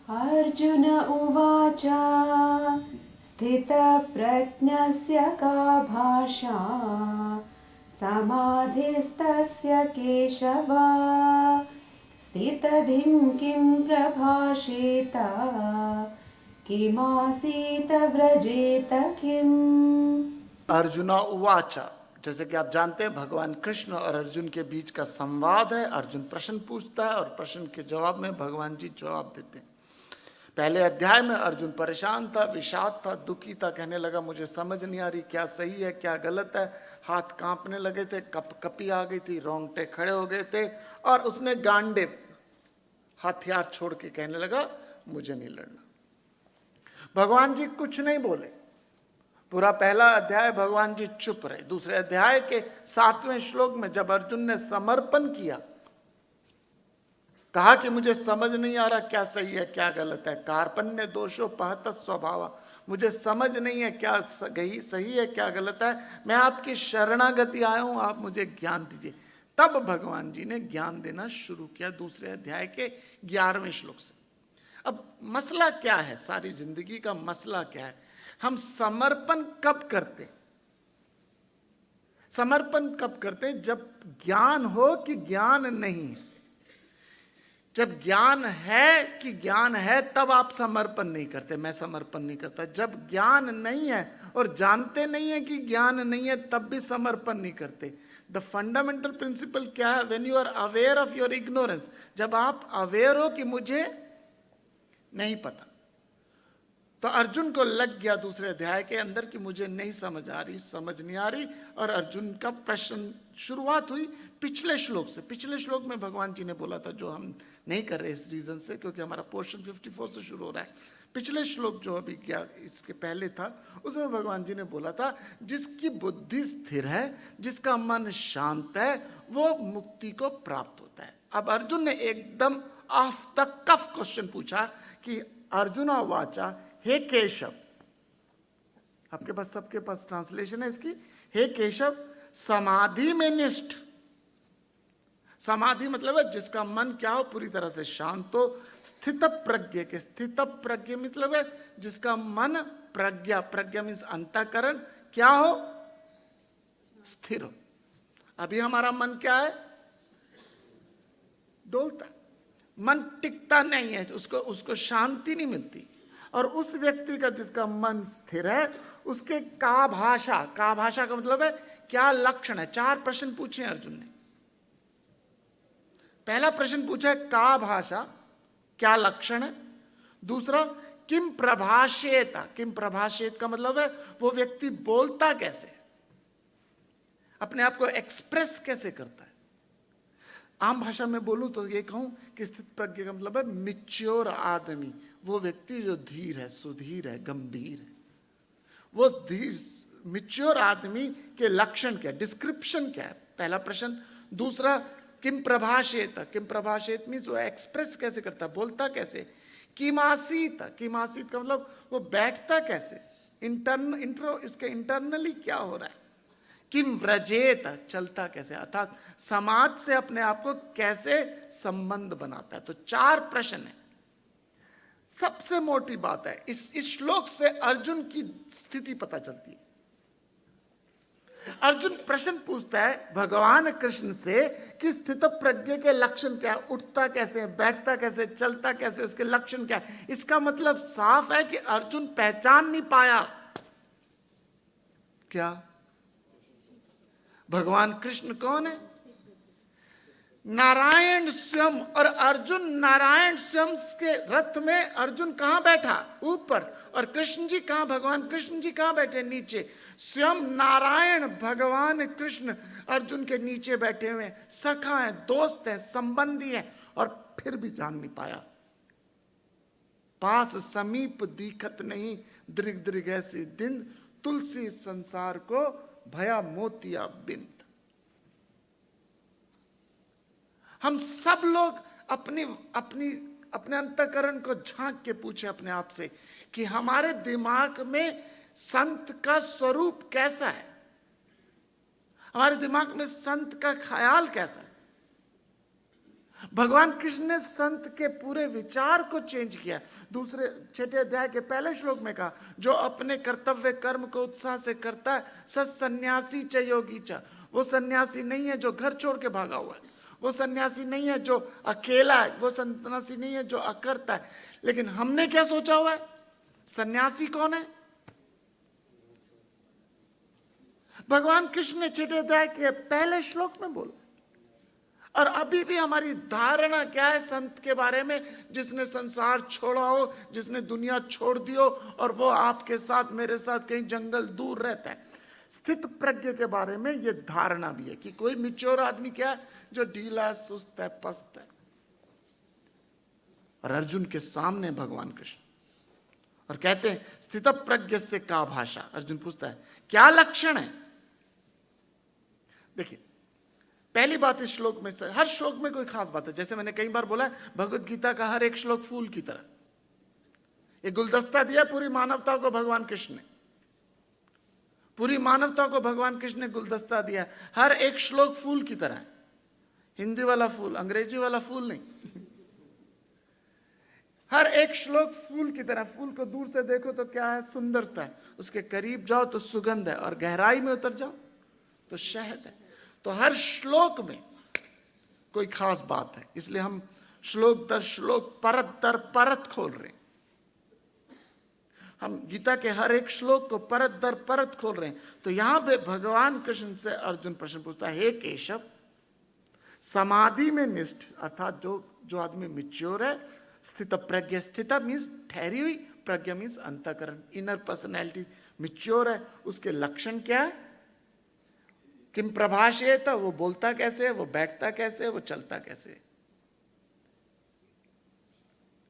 अर्जुन उवाच स्थितप्रज्ञस्य का भाषा समाधिस्तस्य केशव स्थितधिं किं प्रभाषेत किमासीत व्रजेत किम्। अर्जुना उवाचा, जैसे कि आप जानते हैं भगवान कृष्ण और अर्जुन के बीच का संवाद है। अर्जुन प्रश्न पूछता है और प्रश्न के जवाब में भगवान जी जवाब देते हैं। पहले अध्याय में अर्जुन परेशान था, विषाद था, दुखी था, कहने लगा मुझे समझ नहीं आ रही क्या सही है क्या गलत है। हाथ कांपने लगे थे, कपी आ गई थी, रोंगटे खड़े हो गए थे और उसने गांडे हथियार छोड़ के कहने लगा मुझे नहीं लड़ना। भगवान जी कुछ नहीं बोले। पूरा पहला अध्याय भगवान जी चुप रहे। दूसरे अध्याय के 7वें श्लोक में जब अर्जुन ने समर्पण किया, कहा कि मुझे समझ नहीं आ रहा क्या सही है क्या गलत है, कार्पण्य दोषो पहत स्वभाव, मुझे समझ नहीं है क्या सही है क्या गलत है, मैं आपकी शरणागति आया हूं, आप मुझे ज्ञान दीजिए। तब भगवान जी ने ज्ञान देना शुरू किया दूसरे अध्याय के 11वें श्लोक से। अब मसला क्या है, सारी जिंदगी का मसला क्या है? हम समर्पण कब करते? समर्पण कब करते? जब ज्ञान हो कि ज्ञान नहीं है। जब ज्ञान है कि ज्ञान है तब आप समर्पण नहीं करते, मैं समर्पण नहीं करता। जब ज्ञान नहीं है और जानते नहीं है कि ज्ञान नहीं है तब भी समर्पण नहीं करते। द फंडामेंटल प्रिंसिपल क्या है? When you are aware of your ignorance, जब आप अवेयर हो कि मुझे नहीं पता। तो अर्जुन को लग गया दूसरे अध्याय के अंदर कि मुझे नहीं समझ आ रही, समझ नहीं आ रही। और अर्जुन का प्रश्न शुरुआत हुई पिछले श्लोक से। पिछले श्लोक में भगवान जी ने बोला था, जो हम नहीं कर रहे इस रीजन से क्योंकि हमारा पोर्शन 54 से शुरू हो रहा है। पिछले श्लोक जो अभी क्या इसके पहले था, उसमें भगवान जी ने बोला था जिसकी बुद्धि स्थिर है, जिसका मन शांत है, वो मुक्ति को प्राप्त होता है। अब अर्जुन ने एकदम ऑफ द कफ क्वेश्चन पूछा कि अर्जुना वाचा, हे केशव, आपके पास सबके पास ट्रांसलेशन है इसकी, हे केशव समाधि में निष्ठ। समाधि मतलब है जिसका मन क्या हो, पूरी तरह से शांत हो। स्थित प्रज्ञ के, स्थित प्रज्ञ मतलब है जिसका मन प्रज्ञा, प्रज्ञा मीन्स अंतःकरण क्या हो, स्थिर हो। अभी हमारा मन क्या है, डोलता, मन टिकता नहीं है, उसको शांति नहीं मिलती। और उस व्यक्ति का जिसका मन स्थिर है, उसके का भाषा का मतलब है क्या लक्षण है। 4 प्रश्न पूछे अर्जुन ने। पहला प्रश्न पूछा है का भाषा, क्या लक्षण है। दूसरा किम प्रभाषेत, किम प्रभाषेत का मतलब है वो व्यक्ति बोलता कैसे, अपने आप को एक्सप्रेस कैसे करता है। आम भाषा में बोलूं तो ये कहूं कि स्थित प्रज्ञ का मतलब है मिच्योर आदमी, वो व्यक्ति जो धीर है, सुधीर है, गंभीर है। वो धीर मिच्योर आदमी के लक्षण क्या, डिस्क्रिप्शन क्या है, पहला प्रश्न। दूसरा किम प्रभाषेत, किम प्रभाषेत मीन्स वो एक्सप्रेस कैसे करता, बोलता कैसे। किमासीत, किमासीत का मतलब वो बैठता कैसे, इंट्रो इसके इंटरनली क्या हो रहा है। किम व्रजेत, चलता कैसे, अर्थात समाज से अपने आप को कैसे संबंध बनाता है। तो 4 प्रश्न है। सबसे मोटी बात है इस श्लोक से अर्जुन की स्थिति पता चलती है। अर्जुन प्रश्न पूछता है भगवान कृष्ण से कि स्थित प्रज्ञ के लक्षण क्या है, उठता कैसे, बैठता कैसे, चलता कैसे, उसके लक्षण क्या है। इसका मतलब साफ है कि अर्जुन पहचान नहीं पाया क्या भगवान कृष्ण कौन है, नारायण स्वयं। और अर्जुन नारायण स्वयं के रथ में अर्जुन कहां बैठा, ऊपर, और कृष्ण जी कहां, भगवान कृष्ण जी कहां बैठे, नीचे। स्वयं नारायण भगवान कृष्ण अर्जुन के नीचे बैठे हुए, सखा हैं, दोस्त हैं, संबंधी हैं, और फिर भी जान नहीं पाया। पास समीप दिखत नहीं, दृग दृग ऐसी दिन, तुलसी संसार को भया मोतिया बिंद। हम सब लोग अपने अंतःकरण को झांक के पूछे अपने आप से कि हमारे दिमाग में संत का स्वरूप कैसा है, हमारे दिमाग में संत का ख्याल कैसा है। भगवान कृष्ण ने संत के पूरे विचार को चेंज किया। दूसरे 6 अध्याय के पहले श्लोक में कहा, जो अपने कर्तव्य कर्म को उत्साह से करता है, सत सन्यासी च योगी च। वो सन्यासी नहीं है जो घर छोड़ के भागा हुआ है, वो सन्यासी नहीं है जो अकेला है, वो सन्यासी नहीं है जो अकर्ता है। लेकिन हमने क्या सोचा हुआ है, सन्यासी कौन है? भगवान कृष्ण ने 6 अध्याय के पहले श्लोक में बोला। और अभी भी हमारी धारणा क्या है संत के बारे में? जिसने संसार छोड़ा हो, जिसने दुनिया छोड़ दी हो, और वो आपके साथ मेरे साथ कहीं जंगल दूर रहता है। स्थित प्रज्ञ के बारे में ये धारणा भी है कि कोई मिच्योर आदमी क्या है, जो ढीला है, सुस्त है, पस्त है। और अर्जुन के सामने भगवान कृष्ण और कहते हैं, स्थित प्रज्ञ से का भाषा। अर्जुन पूछता है, क्या लक्षण है? देखिए, पहली बात इस श्लोक में, हर श्लोक में कोई खास बात है। जैसे मैंने कई बार बोला, भगवत गीता का हर एक श्लोक फूल की तरह, ये गुलदस्ता दिया पूरी मानवता को भगवान कृष्ण ने, पूरी मानवता को भगवान कृष्ण ने गुलदस्ता दिया। हर एक श्लोक फूल की तरह है। हिंदी वाला फूल, अंग्रेजी वाला फूल नहीं। हर एक श्लोक फूल की तरह। फूल को दूर से देखो तो क्या है? सुंदरता है। उसके करीब जाओ तो सुगंध है, और गहराई में उतर जाओ तो शहद है। तो हर श्लोक में कोई खास बात है, इसलिए हम श्लोक दर श्लोक, परत दर परत खोल रहे हैं। हम गीता के हर एक श्लोक को परत दर परत खोल रहे हैं। तो यहां पे भगवान कृष्ण से अर्जुन प्रश्न पूछता है, हे केशव, समाधि में निष्ठ, अर्थात जो आदमी मिच्योर है, स्थित प्रज्ञ, स्थित मीन्स ठहरी हुई, प्रज्ञा मीन्स अंतःकरण, इनर पर्सनैलिटी मिच्योर है, उसके लक्षण क्या है? किम प्रभाषेत, वो बोलता कैसे है, वो बैठता कैसे है, वो चलता कैसे है।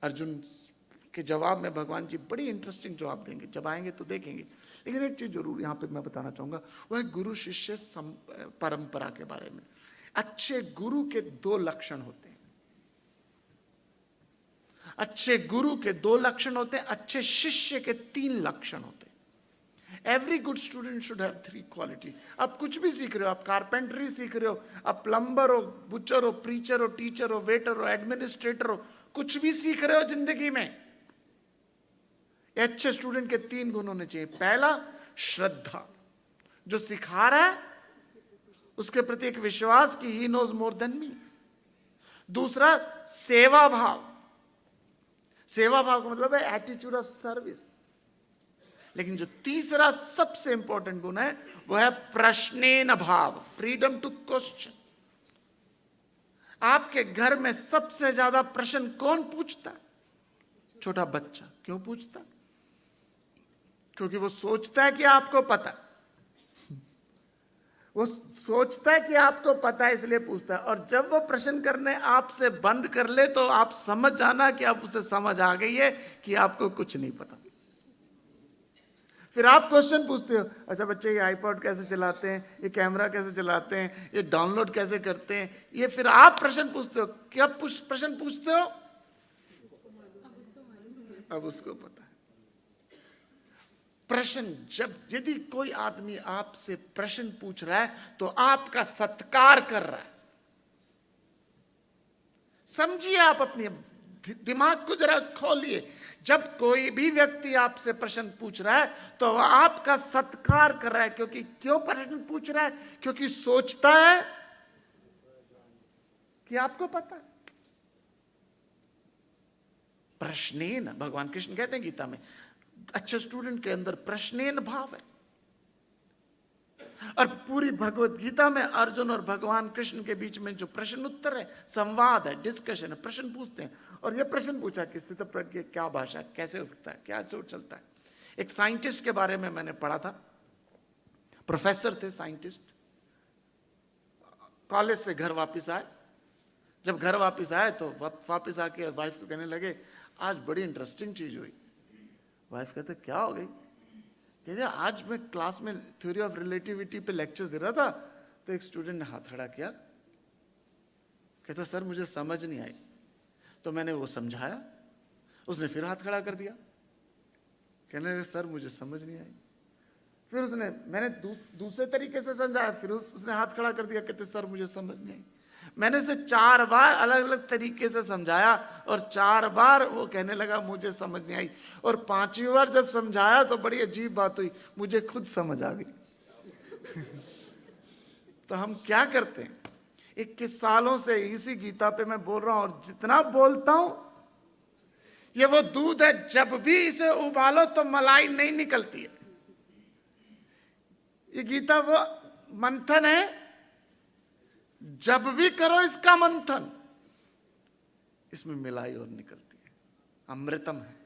अर्जुन के जवाब में भगवान जी बड़ी इंटरेस्टिंग जवाब देंगे, जब आएंगे तो देखेंगे। लेकिन एक चीज जरूर यहां पे मैं बताना चाहूंगा, वो है गुरु शिष्य परंपरा के बारे में। अच्छे गुरु के 2 लक्षण होते हैं। अच्छे गुरु के 2 लक्षण होते हैं, अच्छे शिष्य के 3 लक्षण होते हैं। Every good student should have 3 quality. आप कुछ भी सीख रहे हो, आप कारपेंटरी सीख रहे हो, आप प्लम्बर हो, बुचर हो, प्रीचर हो, टीचर हो, वेटर हो, एडमिनिस्ट्रेटर हो, कुछ भी सीख रहे हो जिंदगी में, अच्छे स्टूडेंट के 3 गुण होने चाहिए। पहला, श्रद्धा, जो सिखा रहा है उसके प्रति एक विश्वास कि he knows more than me. दूसरा, सेवा भाव। सेवा भाव का मतलब है एटीट्यूड ऑफ सर्विस। लेकिन जो तीसरा सबसे इंपॉर्टेंट गुण है वो है प्रश्नेन भाव, फ्रीडम टू क्वेश्चन। आपके घर में सबसे ज्यादा प्रश्न कौन पूछता? छोटा बच्चा। क्यों पूछता? क्योंकि वो सोचता है कि आपको पता, वो सोचता है कि आपको पता है, इसलिए पूछता है। और जब वो प्रश्न करने आपसे बंद कर ले तो आप समझ जाना कि अब उसे समझ आ गई है कि आपको कुछ नहीं पता। फिर आप क्वेश्चन पूछते हो, अच्छा बच्चे ये आईपॉड कैसे चलाते हैं, ये कैमरा कैसे चलाते हैं, ये डाउनलोड कैसे करते हैं, ये फिर आप प्रश्न पूछते हो। क्या प्रश्न पूछते हो? अब उसको पता है। प्रश्न, जब यदि कोई आदमी आपसे प्रश्न पूछ रहा है तो आपका सत्कार कर रहा है। समझिए, आप अपनी दिमाग को जरा खोलिए। जब कोई भी व्यक्ति आपसे प्रश्न पूछ रहा है तो वह आपका सत्कार कर रहा है। क्योंकि क्यों प्रश्न पूछ रहा है? क्योंकि सोचता है कि आपको पता है। प्रश्नेन, भगवान कृष्ण कहते हैं गीता में, अच्छे स्टूडेंट के अंदर प्रश्नेन भाव है। और पूरी भगवत गीता में अर्जुन और भगवान कृष्ण के बीच में जो प्रश्न उत्तर है, संवाद है, डिस्कशन है, प्रश्न पूछते हैं। और ये प्रश्न पूछा कि स्थित प्रज्ञ क्या भाषा, कैसे उठता है, क्या से चलता है। एक साइंटिस्ट के बारे में मैंने पढ़ा था, प्रोफेसर थे, साइंटिस्ट, कॉलेज से घर वापस आए। जब घर वापस आए तो वापस आके वाइफ को कहने लगे, आज बड़ी इंटरेस्टिंग चीज हुई। वाइफ कहते, क्या हो गई? कहते, आज मैं क्लास में थ्योरी ऑफ रिलेटिविटी पे लेक्चर दे रहा था तो एक स्टूडेंट ने हाथ खड़ा किया। कहता, सर मुझे समझ नहीं आई। तो मैंने वो समझाया, उसने फिर हाथ खड़ा कर दिया। कहने लगे, सर मुझे समझ नहीं आई। फिर मैंने दूसरे तरीके से समझाया, फिर उसने हाथ खड़ा कर दिया। कहते, सर मुझे समझ नहीं आई। मैंने उसे 4 बार अलग अलग तरीके से समझाया और 4 बार वो कहने लगा मुझे समझ नहीं आई, और 5वीं बार जब समझाया तो बड़ी अजीब बात हुई, मुझे खुद समझ आ गई। तो हम क्या करते हैं, 21 सालों से इसी गीता पे मैं बोल रहा हूं, और जितना बोलता हूं, ये वो दूध है, जब भी इसे उबालो तो मलाई नहीं निकलती है। ये गीता वो मंथन है, जब भी करो इसका मंथन, इसमें मिलाई और निकलती है, अमृतम है।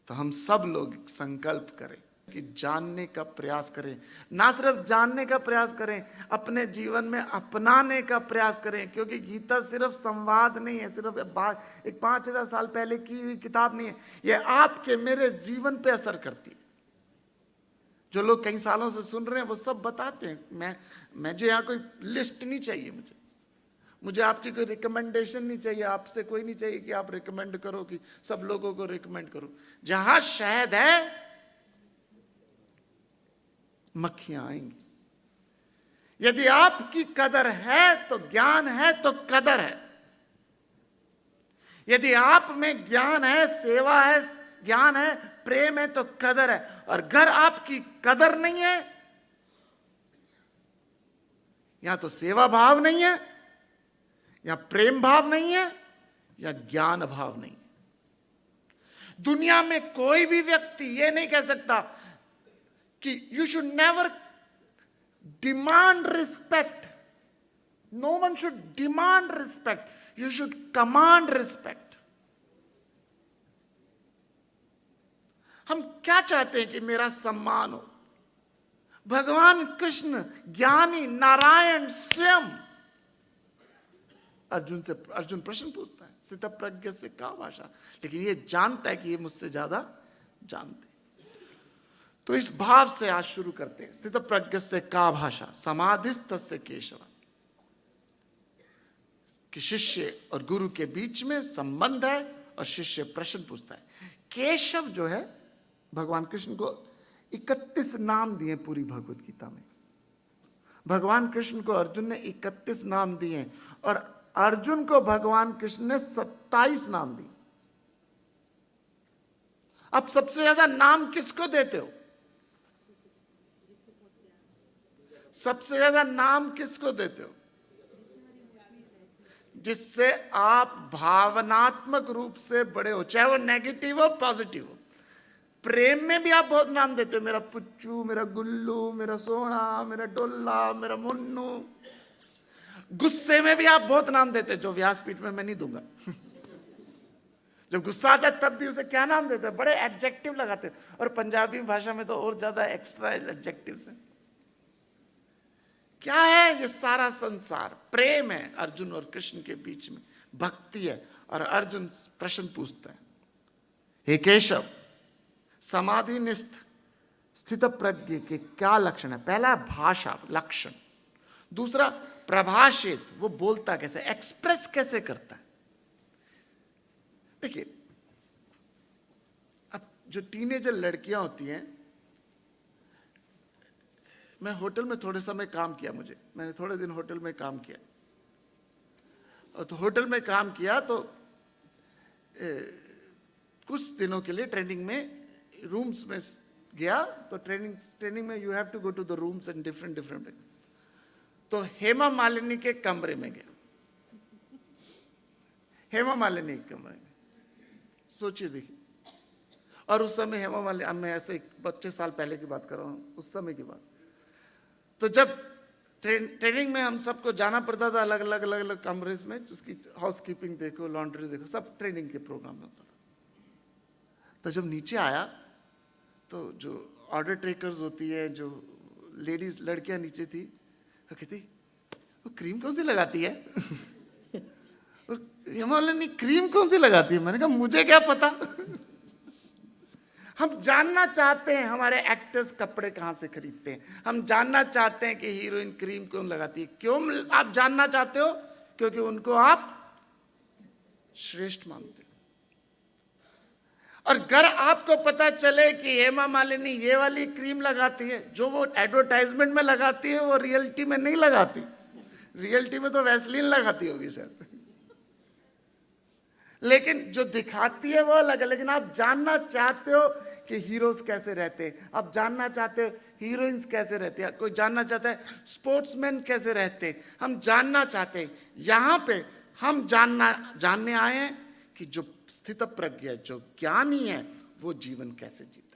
तो हम सब लोग संकल्प करें कि जानने का प्रयास करें, ना सिर्फ जानने का प्रयास करें, अपने जीवन में अपनाने का प्रयास करें, क्योंकि गीता सिर्फ संवाद नहीं है, सिर्फ एक 5000 साल पहले की हुई किताब नहीं है, ये आपके मेरे जीवन पे असर करती है। जो लोग कई सालों से सुन रहे हैं वो सब बताते हैं। मुझे यहाँ कोई लिस्ट नहीं चाहिए, मुझे आपकी कोई रिकमेंडेशन नहीं चाहिए, आपसे कोई नहीं चाहिए कि आप रिकमेंड करो, कि सब लोगों को रिकमेंड करो। जहां शहद है मक्खियां आएंगी। यदि आपकी कदर है तो ज्ञान है तो कदर है। यदि आप में ज्ञान है, सेवा है, ज्ञान है, प्रेम है तो कदर है। और अगर आपकी कदर नहीं है, या तो सेवा भाव नहीं है, या प्रेम भाव नहीं है, या ज्ञान भाव नहीं है। दुनिया में कोई भी व्यक्ति ये नहीं कह सकता कि you should never demand respect. No one should demand respect, you should command respect. हम क्या चाहते हैं कि मेरा सम्मान हो। भगवान कृष्ण ज्ञानी नारायण स्वयं अर्जुन प्रश्न पूछता है, स्थित प्रज्ञ से का भाषा, लेकिन ये जानता है कि ये मुझसे ज्यादा जानते। तो इस भाव से आज शुरू करते हैं। स्थित प्रज्ञ से का भाषा, समाधिस्तस्य केशव, कि शिष्य और गुरु के बीच में संबंध है और शिष्य प्रश्न पूछता है। केशव जो है, भगवान कृष्ण को 31 नाम दिए पूरी भगवत गीता में। भगवान कृष्ण को अर्जुन ने 31 नाम दिए और अर्जुन को भगवान कृष्ण ने 27 नाम दिए। अब सबसे ज्यादा नाम किसको देते हो? सबसे ज्यादा नाम किसको देते हो? जिससे आप भावनात्मक रूप से बड़े हो, चाहे वो नेगेटिव हो पॉजिटिव हो। प्रेम में भी आप बहुत नाम देते हो, मेरा पुच्चू, मेरा गुल्लू, मेरा सोना, मेरा डोला, मेरा मुन्नू। गुस्से में भी आप बहुत नाम देते हो, जो व्यासपीठ में मैं नहीं दूंगा। जब गुस्सा आता है तब भी उसे क्या नाम देते हैं? बड़े एडजेक्टिव लगाते हैं, और पंजाबी भाषा में तो और ज्यादा एक्स्ट्रा एडजेक्टिव्स हैं। क्या है ये सारा संसार? प्रेम है अर्जुन और कृष्ण के बीच में, भक्ति है। और अर्जुन प्रश्न पूछता है, हे केशव, समाधि निष्ठ स्थित प्रज्ञ के क्या लक्षण है? पहला भाषा लक्षण, दूसरा प्रभाषित, वो बोलता कैसे, एक्सप्रेस कैसे करता है। देखिए, अब जो टीनेजर लड़कियां होती हैं, मैं होटल में थोड़े समय काम किया, मैंने थोड़े दिन होटल में काम किया, और तो होटल में काम किया तो कुछ दिनों के लिए ट्रेनिंग में रूम्स में गया। तो ट्रेनिंग में you have to go to the rooms and different. तो हेमा मालिनी के कमरे में गया, हेमा मालिनी के कमरे में, सोचिए देखिए। और उस समय हेमा मालिनी, मैं ऐसे 25 साल पहले की बात कर रहा हूँ, उस समय की बात। तो जब ट्रेनिंग में हम सबको जाना पड़ता था अलग अलग कमरे में, उसकी हाउसकीपिंग देखो, लॉन्ड्री देखो, सब ट्रेनिंग के प्रोग्राम में होता था। तो जब नीचे आया तो जो ऑर्डर टेकर्स होती है, जो लेडीज लड़कियां नीचे थी, वो कहती, वो क्रीम कौन सी लगाती है? हिमालय क्रीम कौन सी लगाती है? मैंने कहा मुझे क्या पता। हम जानना चाहते हैं हमारे एक्टर्स कपड़े कहां से खरीदते हैं, हम जानना चाहते हैं कि हीरोइन क्रीम क्यों लगाती है। क्यों आप जानना चाहते हो? क्योंकि उनको आप श्रेष्ठ मानते हो। और अगर आपको पता चले कि हेमा मालिनी ये वाली क्रीम लगाती है, जो वो एडवर्टाइजमेंट में लगाती है वो रियलिटी में नहीं लगाती, रियलिटी में तो वैसलीन लगाती होगी शायद, लेकिन जो दिखाती है वो अलग है। लेकिन आप जानना चाहते हो कि हीरोज कैसे रहते हैं, आप जानना चाहते हो हीरोइंस कैसे रहते हैं, कोई जानना चाहता है स्पोर्ट्समैन कैसे रहते हैं, हम जानना चाहते हैं। यहां पे हम जानने आए हैं कि जो स्थित प्रज्ञ है, जो ज्ञानी है, वो जीवन कैसे जीते।